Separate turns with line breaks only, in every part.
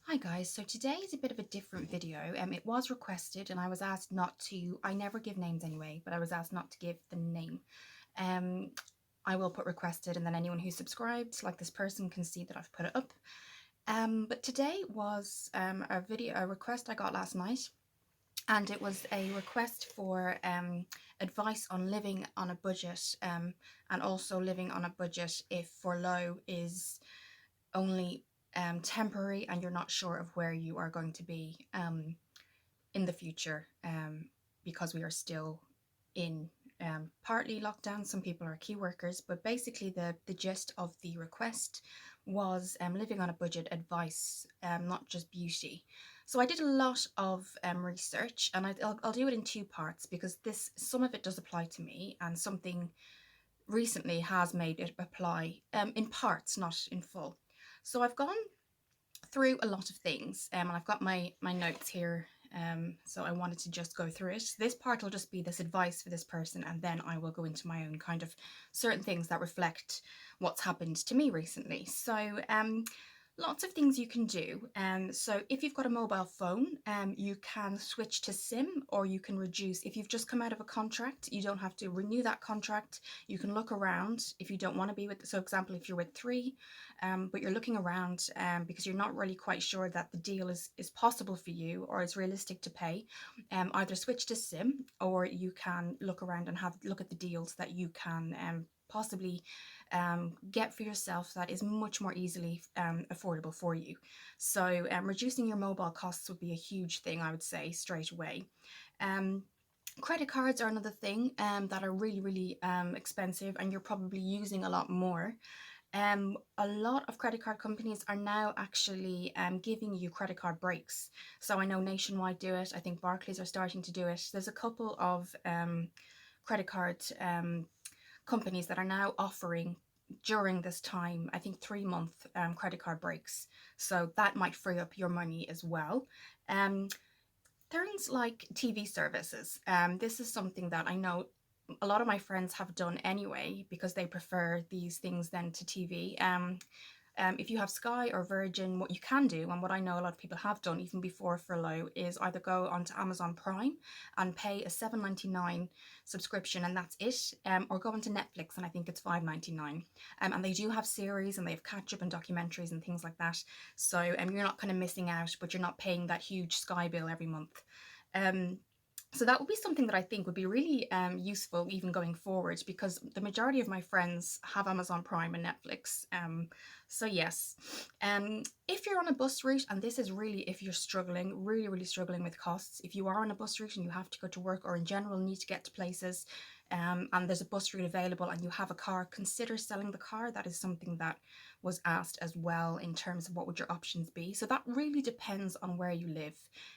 Hi guys, so today is a bit of a different video. It was requested and I was asked not to, I never give names anyway, but I was asked not to give the name. Um, I will put requested and then anyone who subscribed, like this person, can see that I've put it up. But today was a request I got last night, and it was a request for advice on living on a budget, and also living on a budget if furlough is only temporary and you're not sure of where you are going to be in the future, because we are still in partly lockdown. Some people are key workers, but basically the gist of the request was living on a budget advice, not just beauty. So I did a lot of research, and I'll do it in two parts because some of it does apply to me, and something recently has made it apply in parts, not in full. So I've gone through a lot of things, and I've got my notes here. So I wanted to just go through it. This part will just be this advice for this person, and then I will go into my own kind of certain things that reflect what's happened to me recently. So lots of things you can do. So if you've got a mobile phone, you can switch to SIM, or you can reduce. If you've just come out of a contract, you don't have to renew that contract. You can look around if you don't want to be with, so example, if you're with three, but you're looking around because you're not really quite sure that the deal is possible for you or is realistic to pay, either switch to SIM, or you can look around and look at the deals that you can possibly get for yourself that is much more easily affordable for you. So reducing your mobile costs would be a huge thing, I would say, straight away. Credit cards are another thing that are really expensive, and you're probably using a lot more. A lot of credit card companies are now actually giving you credit card breaks. So I know Nationwide do it. I think Barclays are starting to do it. There's a couple of credit card companies that are now offering during this time, I think 3 month credit card breaks. So that might free up your money as well. Things like TV services. This is something that I know a lot of my friends have done anyway because they prefer these things than to TV. If you have Sky or Virgin, what you can do, and what I know a lot of people have done even before furlough, is either go onto Amazon Prime and pay a $7.99 subscription, and that's it, or go onto Netflix, and I think it's $5.99. And they do have series, and they have catch up and documentaries and things like that. So you're not kind of missing out, but you're not paying that huge Sky bill every month. So that would be something that I think would be really useful even going forward, because the majority of my friends have Amazon Prime and Netflix. So yes, if you're on a bus route, and this is really if you're struggling, really struggling with costs, if you are on a bus route and you have to go to work, or in general need to get to places, and there's a bus route available and you have a car, consider selling the car. That is something that was asked as well, in terms of what would your options be. So that really depends on where you live.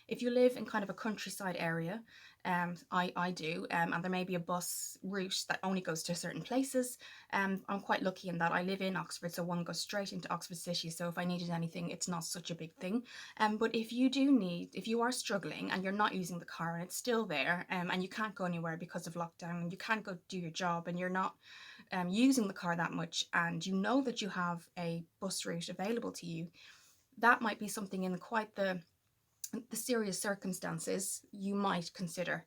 If you live in kind of a countryside area, I do, and there may be a bus route that only goes to certain places. I'm quite lucky in that I live in Oxford, so one goes straight into Oxford City, so if I needed anything, it's not such a big thing. But if you are struggling and you're not using the car and it's still there, and you can't go anywhere because of lockdown, and you can't go do your job, and you're not using the car that much, and you know that you have a bus route available to you, that might be something in quite the serious circumstances you might consider.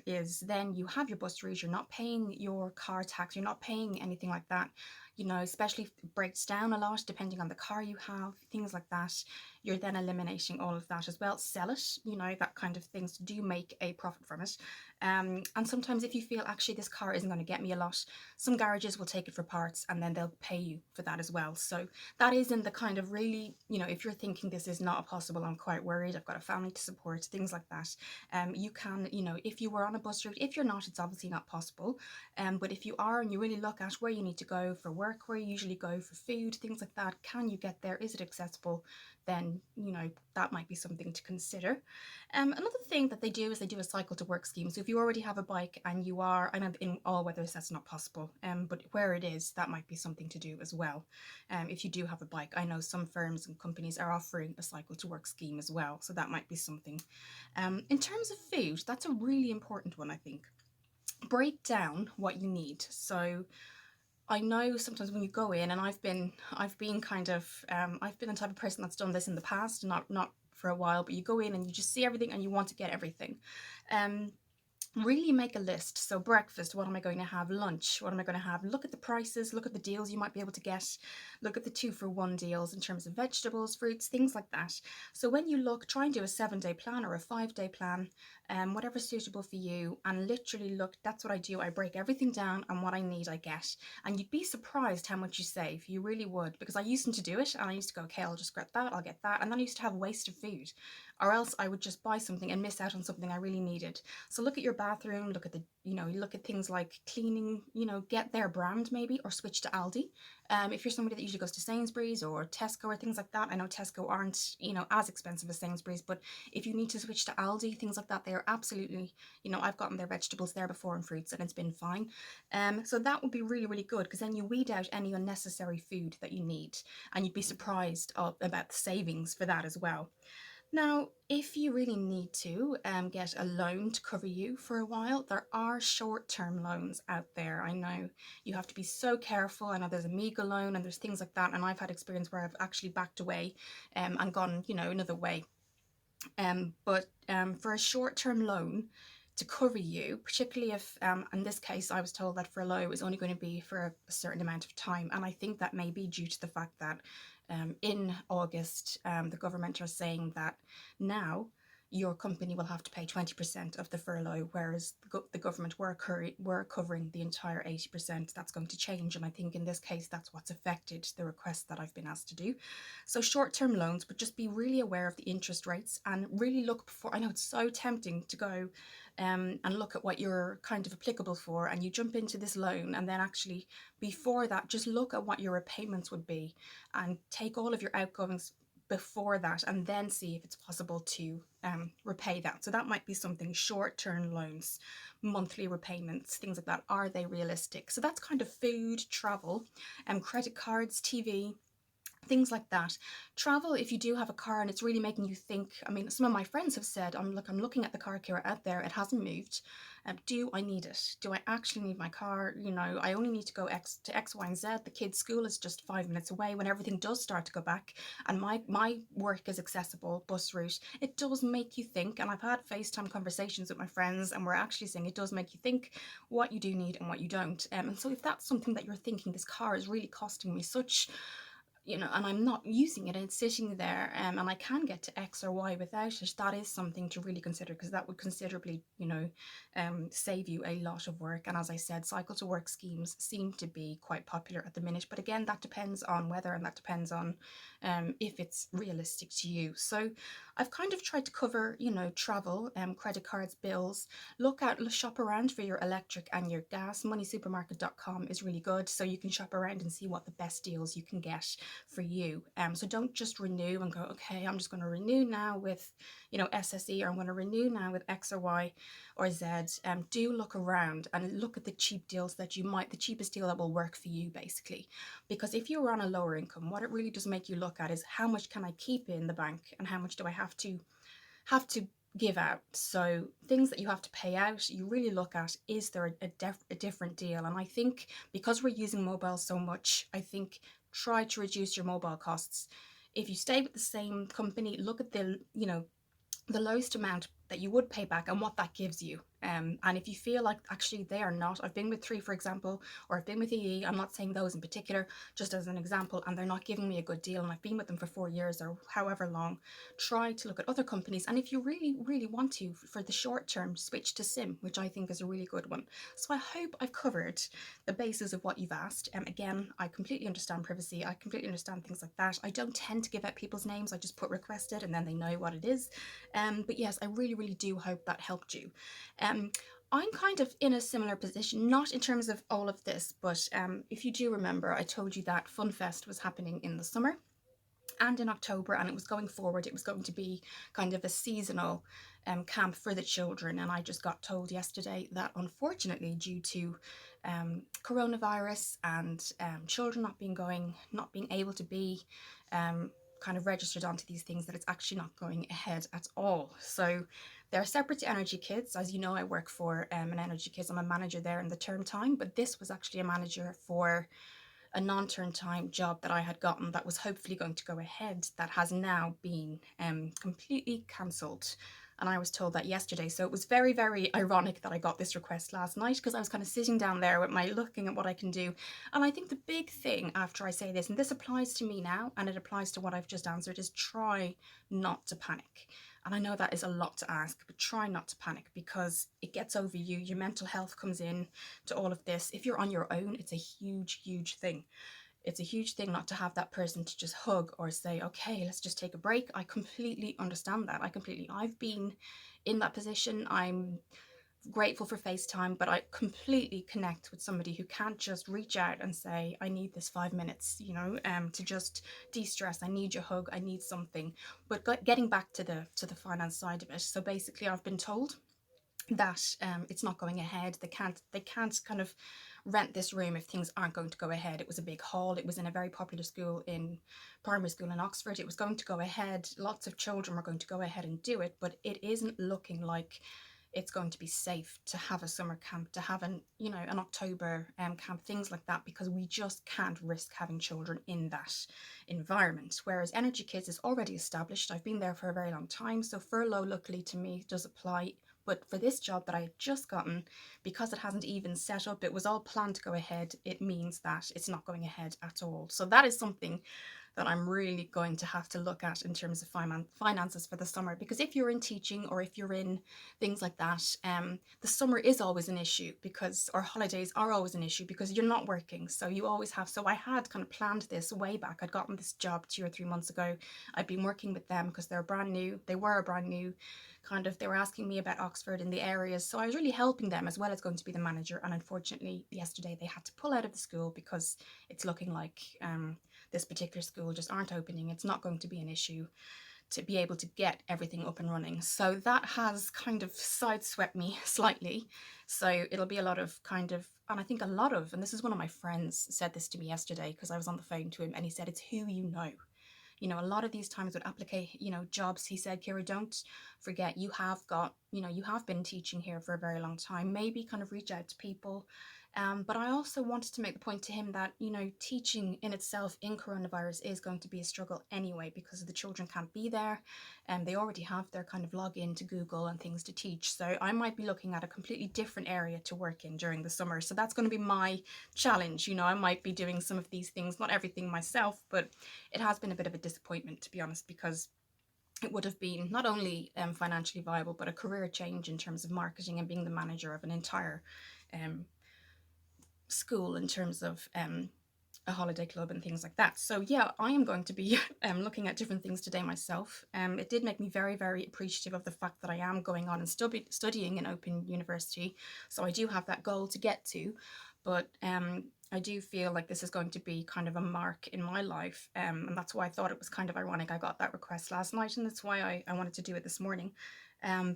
Is then you have your bus route, you're not paying your car tax, you're not paying anything like that, especially if it breaks down a lot depending on the car you have, things like that. You're then eliminating all of that as well. Sell it, that kind of things. Do make a profit from it. And sometimes if you feel actually this car isn't going to get me a lot, some garages will take it for parts and then they'll pay you for that as well. So that is in the kind of really, if you're thinking this is not possible, I'm quite worried, I've got a family to support, things like that. You can, if you were on a bus route, if you're not, it's obviously not possible. But if you are, and you really look at where you need to go for work, where you usually go for food, things like that, can you get there? Is it accessible? Then, that might be something to consider. Another thing that they do is they do a cycle to work scheme. So if you already have a bike and you are, I know in all weathers that's not possible, but where it is, that might be something to do as well. If you do have a bike, I know some firms and companies are offering a cycle to work scheme as well. So that might be something. In terms of food, that's a really important one, I think. Break down what you need. So I know sometimes when you go in, and I've been kind of, I've been the type of person that's done this in the past, not for a while, but you go in and you just see everything and you want to get everything. Um, Really make a list. So breakfast, what am I going to have? Lunch, what am I going to have? Look at the prices, look at the deals you might be able to get, look at the 2-for-1 deals in terms of vegetables, fruits, things like that. So when you look, try and do a 7-day plan or a 5-day plan, whatever's suitable for you, and literally look. That's what I do. I break everything down, and what I need I get. And you'd be surprised how much you save. You really would, because I used to do it, and I used to go, okay, I'll just get that, I'll get that, and then I used to have waste of food, or else I would just buy something and miss out on something I really needed. So look at your bathroom, look at the, look at things like cleaning, get their brand maybe, or switch to Aldi. If you're somebody that usually goes to Sainsbury's or Tesco or things like that, I know Tesco aren't, as expensive as Sainsbury's, but if you need to switch to Aldi, things like that, they are absolutely, I've gotten their vegetables there before and fruits, and it's been fine. So that would be really, really good, because then you weed out any unnecessary food that you need, and you'd be surprised about the savings for that as well. Now, if you really need to get a loan to cover you for a while, there are short-term loans out there. I know you have to be so careful. I know there's a Amiga loan and there's things like that, and I've had experience where I've actually backed away and gone, another way. But for a short-term loan to cover you, particularly if, in this case, I was told that for a loan it was only going to be for a certain amount of time, and I think that may be due to the fact that in August, the government are saying that now your company will have to pay 20% of the furlough, whereas the government were covering the entire 80%. That's going to change, and I think in this case that's what's affected the request that I've been asked to do. So short-term loans, but just be really aware of the interest rates and really look before. I know it's so tempting to go and look at what you're kind of applicable for, and you jump into this loan, and then actually before that, just look at what your repayments would be and take all of your outgoings before that, and then see if it's possible to repay that. So that might be something: short-term loans, monthly repayments, things like that. Are they realistic? So that's kind of food, travel, credit cards, TV, things like that. Travel, if you do have a car and it's really making you think. I mean, some of my friends have said, I'm looking at the car care out there, it hasn't moved. Do I need it? Do I actually need my car? I only need to go to X, Y, and Z. The kids' school is just 5 minutes away. When everything does start to go back, and my work is accessible, bus route, it does make you think. And I've had FaceTime conversations with my friends, and we're actually saying it does make you think what you do need and what you don't. And so if that's something that you're thinking, this car is really costing me such, and I'm not using it and it's sitting there, and I can get to X or Y without it, that is something to really consider, because that would considerably, save you a lot of work. And as I said, cycle to work schemes seem to be quite popular at the minute, but again, that depends on weather, and that depends on if it's realistic to you. So I've kind of tried to cover, travel, credit cards, bills. Shop around for your electric and your gas. Moneysupermarket.com is really good, so you can shop around and see what the best deals you can get for you. So don't just renew and go, okay, I'm just going to renew now with, SSE, or I'm going to renew now with X or Y or Z. Do look around and look at the cheap deals that the cheapest deal that will work for you, basically. Because if you're on a lower income, what it really does make you look at is how much can I keep in the bank and how much do I have to give out. So things that you have to pay out, you really look at, is there a different deal? And I think because we're using mobile so much, I think try to reduce your mobile costs. If you stay with the same company, look at the lowest amount that you would pay back and what that gives you. And if you feel like actually they are not, I've been with Three, for example, or I've been with EE, I'm not saying those in particular, just as an example, and they're not giving me a good deal, and I've been with them for 4 years or however long, try to look at other companies. And if you really, really want to, for the short term, switch to SIM, which I think is a really good one. So I hope I've covered the basis of what you've asked. Again, I completely understand privacy. I completely understand things like that. I don't tend to give out people's names. I just put requested and then they know what it is. But yes, I really, really do hope that helped you. I'm kind of in a similar position, not in terms of all of this, but if you do remember, I told you that FunFest was happening in the summer and in October, and it was going forward. It was going to be kind of a seasonal camp for the children, and I just got told yesterday that unfortunately, due to coronavirus and children not being able to be kind of registered onto these things that it's actually not going ahead at all. So they're separate to Energy Kids. As you know, I work for an Energy Kids. I'm a manager there in the term time, but this was actually a manager for a non-term time job that I had gotten that was hopefully going to go ahead, that has now been completely cancelled. And I was told that yesterday. So it was very, very ironic that I got this request last night, because I was kind of sitting down there with my looking at what I can do. And I think the big thing after I say this, and this applies to me now, and it applies to what I've just answered, is try not to panic. And I know that is a lot to ask, but try not to panic, because it gets over you. Your mental health comes in to all of this. If you're on your own, it's a huge, huge thing. It's a huge thing not to have that person to just hug or say, okay, let's just take a break. I completely understand that. I've been in that position. I'm grateful for FaceTime, but I completely connect with somebody who can't just reach out and say, I need this 5 minutes, to just de-stress. I need your hug. I need something. But getting back to the finance side of it. So basically I've been told that it's not going ahead. They can't kind of rent this room if things aren't going to go ahead. It was a big hall. It was in a very popular school, in primary school in Oxford. It was going to go ahead. Lots of children were going to go ahead and do it, but it isn't looking like it's going to be safe to have a summer camp, to have an October camp, things like that, because we just can't risk having children in that environment. Whereas Energy Kids is already established. I've been there for a very long time, so furlough luckily to me does apply. But for this job that I had just gotten, because it hasn't even set up, it was all planned to go ahead, it means that it's not going ahead at all. So that is something that I'm really going to have to look at in terms of finances for the summer. Because if you're in teaching, or if you're in things like that, the summer is always an issue, because, or holidays are always an issue, because you're not working. So you always have, so I had kind of planned this way back. I'd gotten this job 2 or 3 months ago. I'd been working with them because they were a brand new they were asking me about Oxford and the areas. So I was really helping them as well as going to be the manager. And unfortunately, yesterday they had to pull out of the school because it's looking like this particular school just aren't opening. It's not going to be an issue to be able to get everything up and running. So that has kind of sideswept me slightly. So it'll be a lot of and I think and this is one of my friends said this to me yesterday, because I was on the phone to him, and he said, it's who you know. A lot of these times with jobs, he said, Kira, don't forget, you have been teaching here for a very long time. Maybe kind of reach out to people. But I also wanted to make the point to him that, teaching in itself in coronavirus is going to be a struggle anyway, because the children can't be there, and they already have their kind of login to Google and things to teach. So I might be looking at a completely different area to work in during the summer. So that's going to be my challenge. I might be doing some of these things, not everything myself, but it has been a bit of a disappointment, to be honest, because it would have been not only financially viable, but a career change in terms of marketing and being the manager of an entire school in terms of a holiday club and things like that. So yeah, I am going to be looking at different things today myself. It did make me very, very appreciative of the fact that I am going on and still be studying in Open University. So I do have that goal to get to, but I do feel like this is going to be kind of a mark in my life, and that's why I thought it was kind of ironic I got that request last night, and that's why I wanted to do it this morning.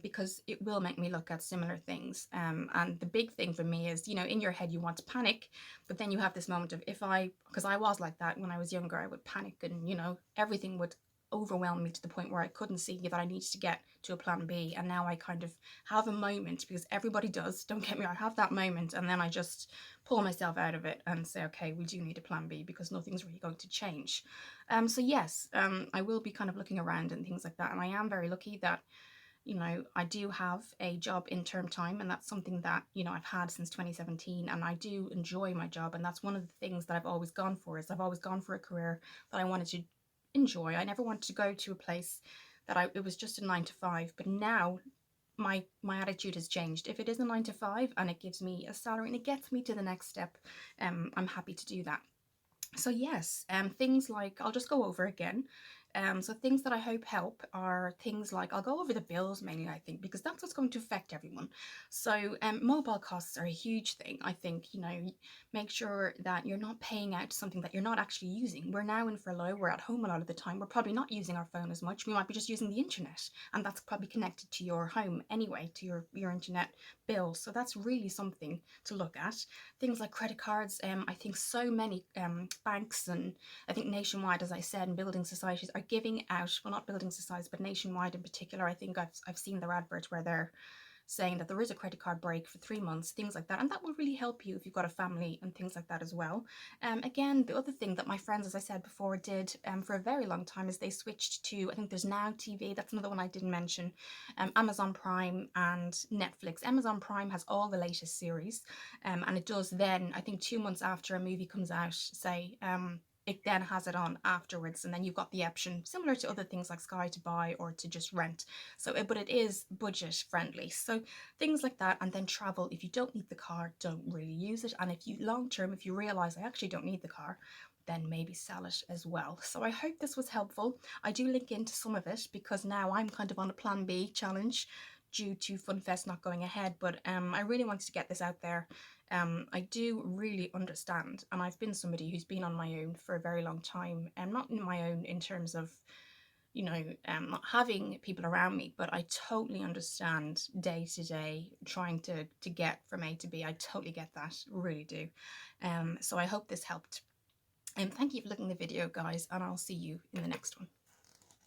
Because it will make me look at similar things. And the big thing for me is, in your head you want to panic, but then you have this moment of, because I was like that when I was younger, I would panic, and everything would overwhelm me to the point where I couldn't see that I needed to get to a plan B. And now I kind of have a moment, because everybody does, don't get me wrong, I have that moment, and then I just pull myself out of it and say, okay, we do need a plan B, because nothing's really going to change. So yes, I will be kind of looking around and things like that, and I am very lucky that I do have a job in term time, and that's something that, I've had since 2017, and I do enjoy my job. And that's one of the things that I've always gone for, is I've always gone for a career that I wanted to enjoy. I never wanted to go to a place that it was just a 9 to 5, but now my attitude has changed. If it is a 9 to 5 and it gives me a salary and it gets me to the next step, I'm happy to do that. So yes, things like, I'll just go over again. So things that I hope help are things like, I'll go over the bills mainly, I think, because that's what's going to affect everyone. So mobile costs are a huge thing. I think, make sure that you're not paying out something that you're not actually using. We're now in furlough, we're at home a lot of the time, we're probably not using our phone as much, we might be just using the internet, and that's probably connected to your home anyway, to your internet bill. So that's really something to look at. Things like credit cards, I think so many banks, and I think nationwide, as I said, and building societies are giving out, well, not building societies, but nationwide in particular. I think I've seen their adverts where they're saying that there is a credit card break for 3 months, things like that, and that will really help you if you've got a family and things like that as well. Again, the other thing that my friends, as I said before, did for a very long time is they switched to, I think there's Now TV, that's another one I didn't mention, Amazon Prime and Netflix. Amazon Prime has all the latest series, and it does then, I think 2 months after a movie comes out, say, it then has it on afterwards, and then you've got the option similar to other things like Sky to buy or to just rent. So but it is budget friendly, so things like that. And then travel, if you don't need the car, don't really use it, and if you long term, if you realize I actually don't need the car, then maybe sell it as well. So I hope this was helpful. I do link into some of it because now I'm kind of on a plan B challenge due to FunFest not going ahead, but I really wanted to get this out there. I do really understand, and I've been somebody who's been on my own for a very long time, and not in my own in terms of, you know, not having people around me, but I totally understand day to day trying to get from A to B. I totally get that, really do. So I hope this helped. And thank you for looking at the video, guys, and I'll see you in the next one.